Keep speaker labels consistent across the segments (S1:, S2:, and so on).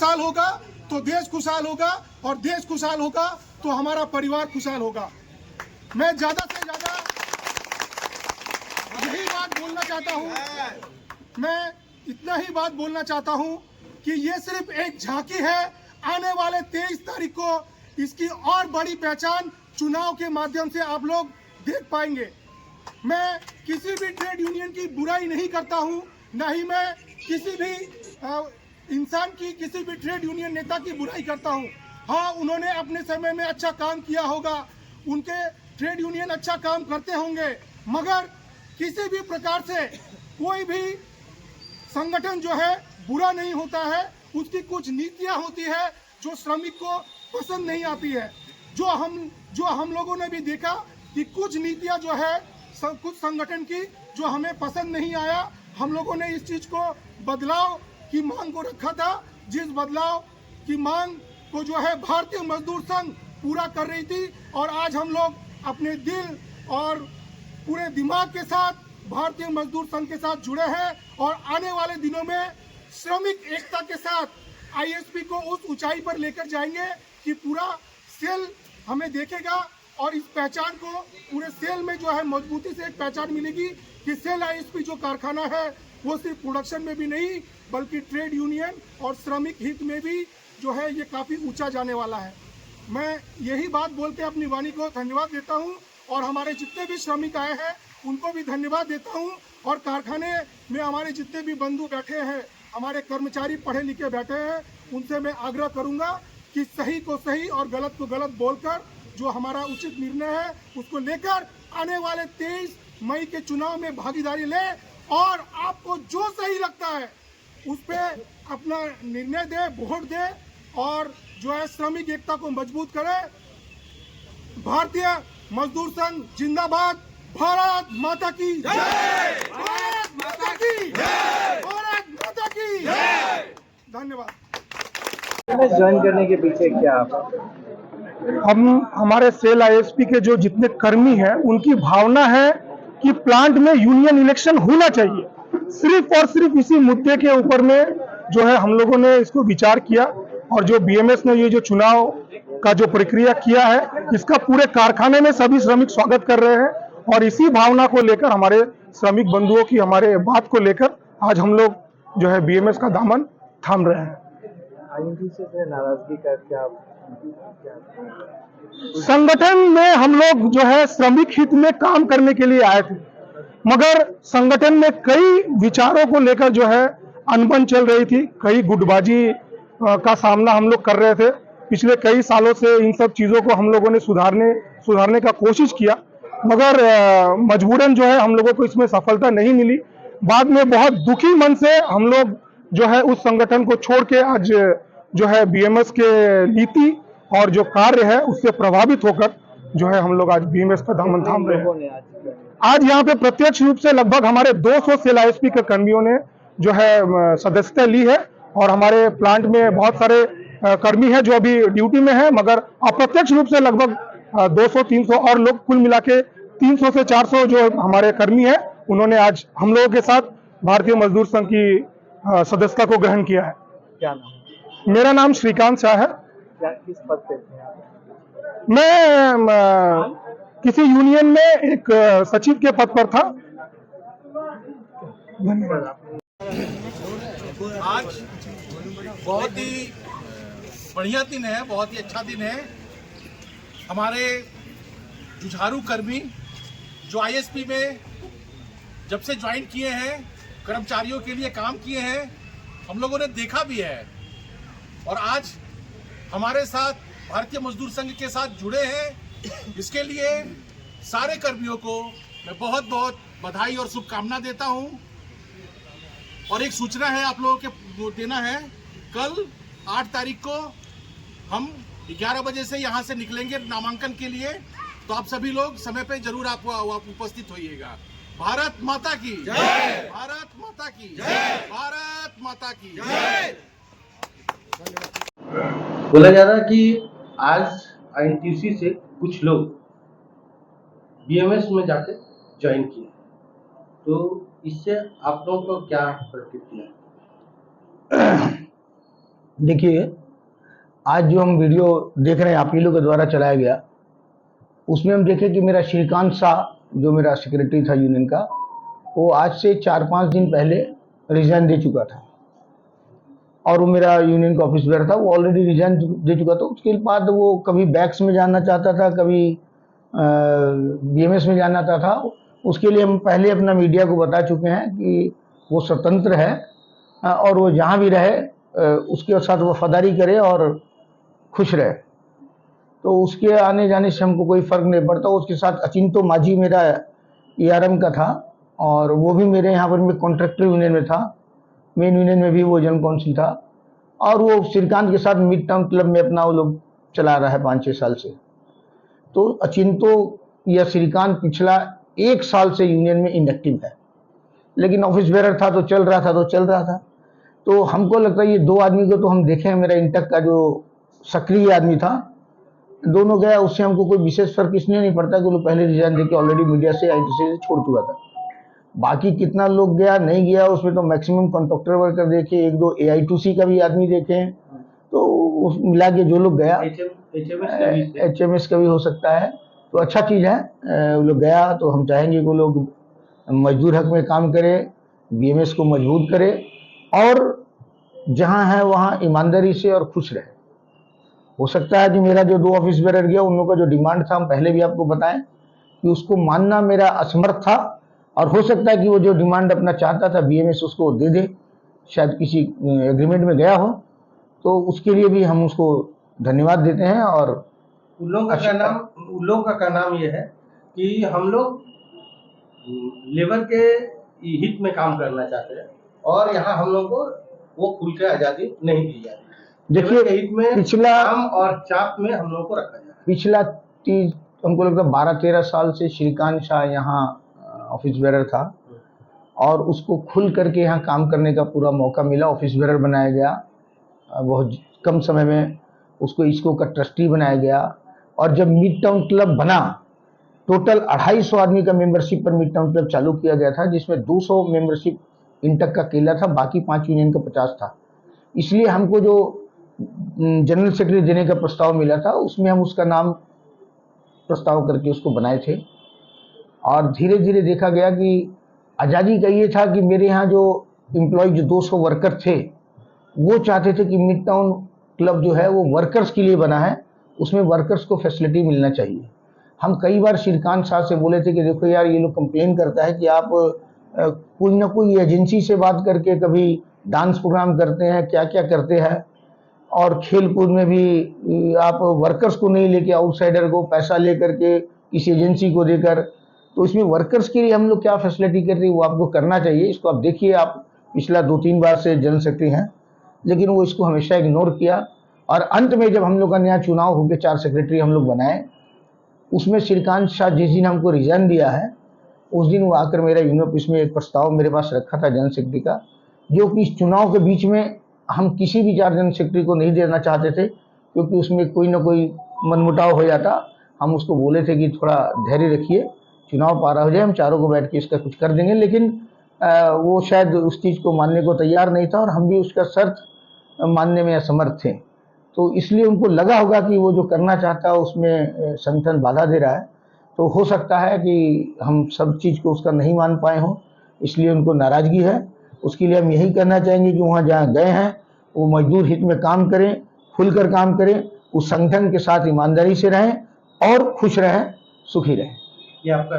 S1: खुशहाल होगा तो देश खुशहाल होगा, और देश खुशहाल होगा तो हमारा परिवार खुशहाल होगा। मैं ज्यादा से ज्यादा यही बात बोलना चाहता हूँ, मैं इतना ही बात बोलना चाहता हूँ कि ये सिर्फ एक झांकी है। आने वाले 23 तारीख को इसकी और बड़ी पहचान चुनाव के माध्यम से आप लोग देख पाएंगे। मैं किसी भी ट्रेड यूनियन की बुराई नहीं करता हूं, ना ही मैं किसी भी इंसान की, किसी भी ट्रेड यूनियन नेता की बुराई करता हूं। हाँ, उन्होंने अपने समय में अच्छा काम किया होगा, उनके ट्रेड यूनियन अच्छा काम करते होंगे, मगर किसी भी प्रकार से कोई भी संगठन जो है बुरा नहीं होता है। उसकी कुछ नीतियां होती है जो श्रमिक को पसंद नहीं आती है। जो हम लोगों ने भी देखा कि कुछ नीतियां जो है कुछ संगठन की जो हमें पसंद नहीं आया। हम लोगों ने इस चीज को बदलाव की मांग को रखा था, जिस बदलाव की मांग को जो है भारतीय मजदूर संघ पूरा कर रही थी, और आज हम लोग अपने दिल और पूरे दिमाग के साथ भारतीय मजदूर संघ के साथ जुड़े हैं, और आने वाले दिनों में श्रमिक एकता के साथ आईएसपी को उस ऊंचाई पर लेकर जाएंगे कि पूरा सेल हमें देखेगा, और इस पहचान को पूरे सेल में जो है मजबूती से एक पहचान मिलेगी कि सेल आईएसपी जो कारखाना है वो सिर्फ प्रोडक्शन में भी नहीं बल्कि ट्रेड यूनियन और श्रमिक हित में भी जो है ये काफ़ी ऊंचा जाने वाला है। मैं यही बात बोल के अपनी वाणी को धन्यवाद देता हूं, और हमारे जितने भी श्रमिक आए हैं उनको भी धन्यवाद देता हूं, और कारखाने में हमारे जितने भी बंधु बैठे हैं, हमारे कर्मचारी पढ़े लिखे बैठे हैं, उनसे मैं आग्रह करूंगा कि सही को सही और गलत को गलत बोलकर जो हमारा उचित निर्णय है उसको लेकर आने वाले 23 मई के चुनाव में भागीदारी लें, और आपको जो सही लगता है उस पर अपना निर्णय दे, वोट दे, और जो है श्रमिक एकता को मजबूत करे। भारतीय मजदूर संघ जिंदाबाद। भारत माता की जय, भारत माता की जय, भारत माता की जय। धन्यवाद।
S2: ज्वाइन करने के पीछे क्या
S1: हम हमारे सेल आईएसपी के जो जितने कर्मी हैं उनकी भावना है कि प्लांट में यूनियन इलेक्शन होना चाहिए। सिर्फ और सिर्फ इसी मुद्दे के ऊपर में जो है हम लोगों ने इसको विचार किया, और जो बीएमएस ने ये जो चुनाव का जो प्रक्रिया किया है इसका पूरे कारखाने में सभी श्रमिक स्वागत कर रहे हैं, और इसी भावना को लेकर हमारे श्रमिक बंधुओं की हमारे बात को लेकर आज हम लोग जो है बीएमएस का दामन थाम रहे हैं।
S2: आईएनटी से नाराजगी का क्या
S1: संगठन में हम लोग जो है श्रमिक हित में काम करने के लिए आए थे, मगर संगठन में कई विचारों को लेकर जो है अनबन चल रही थी, कई गुटबाजी का सामना हम लोग कर रहे थे। पिछले कई सालों से इन सब चीजों को हम लोगों ने सुधारने का कोशिश किया, मगर मजबूरन जो है हम लोगों को इसमें सफलता नहीं मिली। बाद में बहुत दुखी मन से हम लोग जो है उस संगठन को छोड़ के आज जो है बीएमएस के नीति और जो कार्य है उससे प्रभावित होकर जो है हम लोग आज बीएमएस का दामन थाम रहे हैं। आज यहाँ पे प्रत्यक्ष रूप से लगभग हमारे 200 सेल आईएसपी के कर्मियों ने जो है सदस्यता ली है, और हमारे प्लांट में बहुत सारे कर्मी हैं जो अभी ड्यूटी में हैं, मगर अप्रत्यक्ष रूप से लगभग 200-300 और लोग, कुल मिला के 300 से 400 जो हमारे कर्मी हैं उन्होंने आज हम लोगों के साथ भारतीय मजदूर संघ की सदस्यता को ग्रहण किया है।
S2: क्या नाम?
S1: मेरा नाम श्रीकांत शाह है।
S2: किस पद पे थे?
S1: मैं किसी यूनियन में एक सचिव के पद पर था। धन्यवाद।
S3: आज बहुत ही बढ़िया दिन है, बहुत ही अच्छा दिन है। हमारे जुझारू कर्मी जो आईएसपी में जब से ज्वाइन किए हैं, कर्मचारियों के लिए काम किए हैं, हम लोगों ने देखा भी है, और आज हमारे साथ भारतीय मजदूर संघ के साथ जुड़े हैं। इसके लिए सारे कर्मियों को मैं बहुत बहुत बधाई और शुभकामना देता हूं। और एक सूचना है आप लोगों के देना है, कल 8 तारीख को हम 11 बजे से यहाँ से निकलेंगे नामांकन के लिए, तो आप सभी लोग समय पे जरूर आप उपस्थित होइएगा। भारत माता की जय, भारत माता की जय, भारत माता की जय।
S2: बोला जा रहा है कि आज आईएनटीसी से कुछ लोग बीएमएस में जाकर ज्वाइन किए, तो इससे आप लोगों को क्या प्रतिक्रिया?
S4: देखिए, आज जो हम वीडियो देख रहे हैं आप ही लोग के द्वारा चलाया गया, उसमें हम देखें कि मेरा श्रीकांत शाह जो मेरा सेक्रेटरी था यूनियन का, वो आज से 4-5 दिन पहले रिजाइन दे चुका था और वो मेरा यूनियन का ऑफिस बेयर था, वो ऑलरेडी रिजाइन दे चुका था। उसके बाद वो कभी बैक्स में जाना चाहता था, कभी बीएमएस में जाना चाहता था। उसके लिए हम पहले अपना मीडिया को बता चुके हैं कि वो स्वतंत्र है और वो जहाँ भी रहे उसके साथ वफादारी करे और खुश रहे। तो उसके आने जाने से हमको कोई फ़र्क नहीं पड़ता। उसके साथ अचिंतो माझी मेरा ERM का था और वो भी मेरे यहाँ पर मैं कॉन्ट्रैक्टर यूनियन में था, मेन यूनियन में भी वो जनरल काउंसिल था और वो श्रीकांत के साथ मिड टाउन क्लब में अपना वो लोग चला रहा है 5-6 साल से। तो अचिंतो या श्रीकांत पिछला 1 साल से यूनियन में इनएक्टिव है, लेकिन ऑफिस बेरर था तो चल रहा था। तो हमको लगता है ये 2 आदमी को तो हम देखे हैं, मेरा इंटक का जो सक्रिय आदमी था दोनों गया, उससे हमको कोई विशेष फर्क इसलिए नहीं पड़ता कि वो पहले रिजाइन देके ऑलरेडी मीडिया से ITC से छोड़ चुका था। बाकी कितना लोग गया नहीं गया उसमें तो मैक्सिमम कॉन्ट्रैक्टर वर्कर देखे, 1-2 AITC का भी आदमी देखे, तो उस मिला के जो लोग गया HMS का भी हो सकता है। तो अच्छा चीज़ है, वो लोग गया तो हम चाहेंगे कि वो लोग मजदूर हक में काम करे, BMS को मजबूत करे और जहाँ है वहाँ ईमानदारी से और खुश रहे। हो सकता है कि मेरा जो 2 ऑफिस बेरर गया उन लोगों का जो डिमांड था, हम पहले भी आपको बताएं कि उसको मानना मेरा असमर्थ था और हो सकता है कि वो जो डिमांड अपना चाहता था BMS उसको दे दे, शायद किसी एग्रीमेंट में गया हो, तो उसके लिए भी हम उसको धन्यवाद देते हैं। और
S2: उन लोगों का नाम ये है कि हम लोग लेबर के हित में काम करना चाहते हैं और यहाँ हम लोग को वो खुल के आज़ादी नहीं दी जाती।
S4: देखिए,
S2: हित में
S4: पिछला
S2: काम और चाप में हम लोग को रखा जाए।
S4: पिछला हमको लगता है 12-13 साल से श्रीकांत शाह यहाँ ऑफिस बेरर था और उसको खुल करके यहाँ काम करने का पूरा मौका मिला। ऑफिस बेरर बनाया गया, बहुत कम समय में उसको इसको का ट्रस्टी बनाया गया और जब मिड टाउन क्लब बना टोटल 250 आदमी का मेंबरशिप पर मिड टाउन क्लब चालू किया गया था, जिसमें 200 मेंबरशिप इंटक का केला था, बाकी 5 यूनियन का 50 था। इसलिए हमको जो जनरल सेक्रेटरी देने का प्रस्ताव मिला था उसमें हम उसका नाम प्रस्ताव करके उसको बनाए थे और धीरे धीरे देखा गया कि आज़ादी का ये था कि मेरे यहाँ जो एम्प्लॉय जो 200 वर्कर थे वो चाहते थे कि मिड टाउन क्लब जो है वो वर्कर्स के लिए बना है, उसमें वर्कर्स को फैसिलिटी मिलना चाहिए। हम कई बार श्रीकांत शाह से बोले थे कि देखो यार, ये लोग कंप्लेन करता है कि आप कोई ना कोई एजेंसी से बात करके कभी डांस प्रोग्राम करते हैं, क्या क्या करते हैं और खेल कूद में भी आप वर्कर्स को नहीं लेके आउटसाइडर को पैसा ले करके किसी एजेंसी को देकर, तो इसमें वर्कर्स के लिए हम लोग क्या फैसिलिटी कर रही है वो आपको करना चाहिए। इसको आप देखिए, आप पिछला 2-3 बार से जनरल सेक्रेटरी हैं, लेकिन वो इसको हमेशा इग्नोर किया और अंत में जब हम लोग का नया चुनाव हो गया 4 सेक्रेटरी हम लोग बनाए, उसमें श्रीकांत शाह जिस दिन हमको रिजाइन दिया है उस दिन वो आकर मेरा यूनियन ऑफिस में एक प्रस्ताव मेरे पास रखा था जनरल सेक्रेटरी का, जो कि इस चुनाव के बीच में हम किसी भी 4 जनरल सेक्रेटरी को नहीं देना चाहते थे क्योंकि उसमें कोई ना कोई मनमुटाव हो जाता। हम उसको बोले थे कि थोड़ा धैर्य रखिए, चुनाव पारा हो जाए, हम चारों को बैठ के इसका कुछ कर देंगे, लेकिन वो शायद उस चीज़ को मानने को तैयार नहीं था और हम भी उसका शर्त मानने में असमर्थ थे। तो इसलिए उनको लगा होगा कि वो जो करना चाहता है उसमें संगठन बाधा दे रहा है, तो हो सकता है कि हम सब चीज़ को उसका नहीं मान पाए हों, इसलिए उनको नाराज़गी है। उसके लिए हम यही करना चाहेंगे कि वहाँ जहाँ गए हैं वो मजदूर हित में काम करें, खुलकर काम करें, उस संगठन के साथ ईमानदारी से रहें और खुश रहें, सुखी रहें।
S2: ये आपका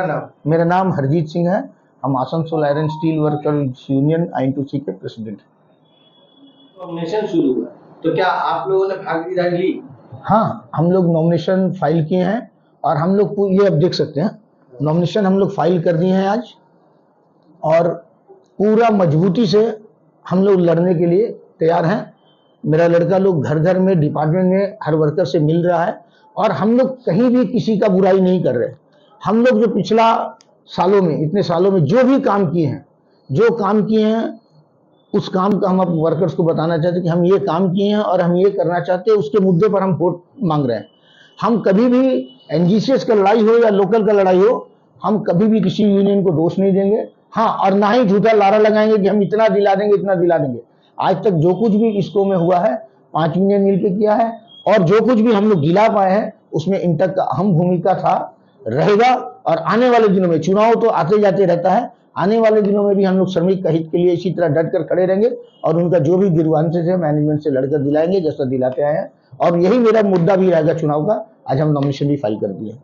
S2: नाम?
S4: मेरा नाम हरजीत सिंह है। हम Asansol iron steel workers union INTUC के प्रेसिडेंट हैं।
S2: नॉमिनेशन शुरू हुआ तो क्या आप लोगों ने भागीदारी ली?
S4: हाँ, हम लोग नॉमिनेशन फाइल किए हैं और हम लोग ये अब देख सकते हैं नॉमिनेशन हम लोग फाइल कर दिए हैं आज और पूरा मजबूती से हम लोग लड़ने के लिए तैयार हैं। मेरा लड़का लोग घर घर में डिपार्टमेंट में हर वर्कर से मिल रहा है और हम लोग कहीं भी किसी का बुराई नहीं कर रहे। हम लोग जो पिछला सालों में, इतने सालों में जो भी काम किए हैं उस काम का हम अब वर्कर्स को बताना चाहते हैं कि हम ये काम किए हैं और हम ये करना चाहते हैं, उसके मुद्दे पर हम वोट मांग रहे हैं। हम कभी भी NGCS का लड़ाई हो या लोकल का लड़ाई हो, हम कभी भी किसी यूनियन को दोष नहीं देंगे। हाँ, और ना ही झूठा लारा लगाएंगे कि हम इतना दिला देंगे। आज तक जो कुछ भी इसको में हुआ है 5 मिलियन मिल के किया है, और जो कुछ भी हम लोग दिला पाए हैं उसमें इंटक का अहम भूमिका था, रहेगा। और आने वाले दिनों में, चुनाव तो आते जाते रहता है, आने वाले दिनों में भी हम लोग श्रमिक का हित के लिए इसी तरह डट कर खड़े रहेंगे और उनका जो भी ग्रीवांसेस है मैनेजमेंट से लड़कर दिलाएंगे जैसा दिलाते आए हैं। और यही मेरा मुद्दा भी रहेगा चुनाव का। आज हम नॉमिनेशन भी फाइल कर दिए।